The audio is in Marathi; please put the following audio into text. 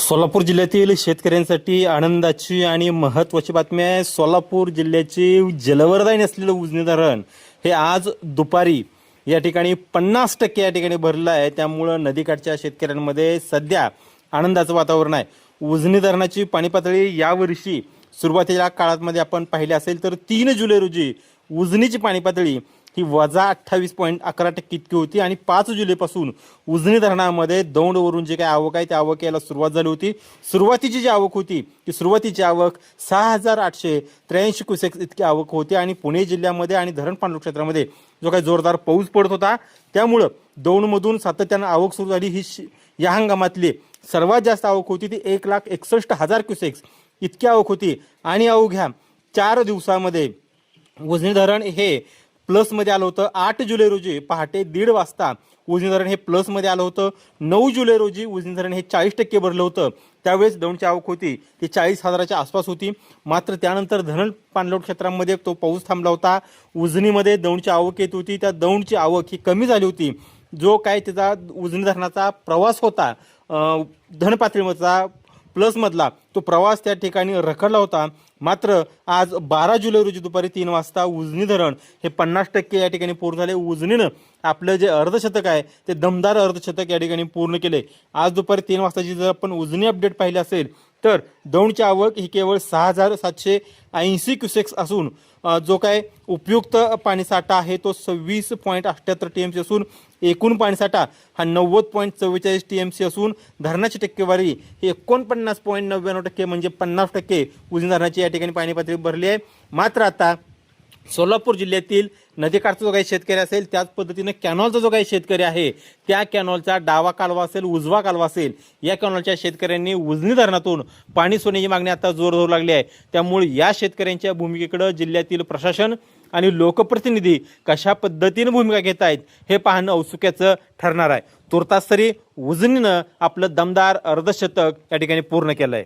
सोलापूर जिल्ह्यातील शेतकऱ्यांसाठी आनंदाची आणि महत्त्वाची बातमी आहे। सोलापूर जिल्ह्याचे जलवरदायी असलेलं उजनी धरण हे आज दुपारी या ठिकाणी 50% या ठिकाणी भरलं आहे। त्यामुळं नदीकाठच्या शेतकऱ्यांमध्ये सध्या आनंदाचं वातावरण आहे। उजनी धरणाची पाणी पातळी यावर्षी सुरुवातीच्या काळामध्ये आपण पाहिले असेल तर 3 जुलै रोजी उजनीची पाणी पातळी ही -28.11% इतकी होती आणि 5 जुलैपासून उजनी धरणामध्ये दौंडवरून जे काही आवक आहे त्या आवक यायला सुरुवात झाली होती। सुरुवातीची जी आवक होती ती सुरुवातीची आवक 6883 क्युसेक्स इतकी आवक होती आणि पुणे जिल्ह्यामध्ये आणि धरण पाणलोट क्षेत्रामध्ये जो काही जोरदार पाऊस पडत होता त्यामुळे दौंडमधून सातत्याने आवक सुरू झाली। ही या हंगामातली सर्वात जास्त आवक होती ती 1,61,000 क्युसेक्स इतकी आवक होती आणि अवघ्या 4 दिवसामध्ये उजनी धरण हे प्लसमध्ये आलं होतं। 8 जुलै रोजी पहाटे 1:30 वाजता उजनी धरण हे प्लसमध्ये आलं होतं। 9 जुलै रोजी उजनी धरण हे 40% भरलं होतं। त्यावेळेस दौंडची आवक होती ती 40,000च्या आसपास होती। मात्र त्यानंतर धरण पाणलोट क्षेत्रामध्ये तो पाऊस थांबला होता। उजनीमध्ये दौंडची आवक येत होती, त्या दौंडची आवक ही कमी झाली होती। जो काय त्याचा उजनी धरणाचा प्रवास होता धनपातळीमधला प्लसमधला तो प्रवास त्या ठिकाणी रखडला होता। मात्र आज 12 जुलै रोजी दुपारी 3 वाजता उजनी धरण हे 50% या ठिकाणी पूर्ण झाले। उजनीनं आपलं जे अर्धशतक आहे ते दमदार अर्धशतक या ठिकाणी पूर्ण केले। आज दुपारी 3 वाजताची जर आपण उजनी अपडेट पाहिली असेल तर दौंडची आवक ही केवळ 6,780 क्युसेक्स असून जो काय उपयुक्त पाणीसाठा आहे तो 26.78 TMC असून एकूण पाणीसाठा हा 90.44 TMC असून धरणाची टक्केवारी ही 49.99% म्हणजे 50% उजनी धरणाची या ठिकाणी पाणी पातळी भरली आहे। मात्र आता सोलापूर जिल्ह्यातील नदीकाठचा जो काही शेतकरी असेल त्याच पद्धतीने कॅनॉलचा जो काही शेतकरी आहे त्या कॅनॉलचा डावा कालवा असेल उजवा कालवा असेल या कॅनॉलच्या शेतकऱ्यांनी उजनी धरणातून पाणी सोडण्याची मागणी आता जोर धरू लागली आहे। त्यामुळे या शेतकऱ्यांच्या भूमिकेकडे जिल्ह्यातील प्रशासन आणि लोकप्रतिनिधी कशा पद्धतीने भूमिका घेत आहेत हे पाहणं औत्सुक्याचं ठरणार आहे। तुर्तास तरी उजनीनं आपलं दमदार अर्धशतक या ठिकाणी पूर्ण केलं आहे।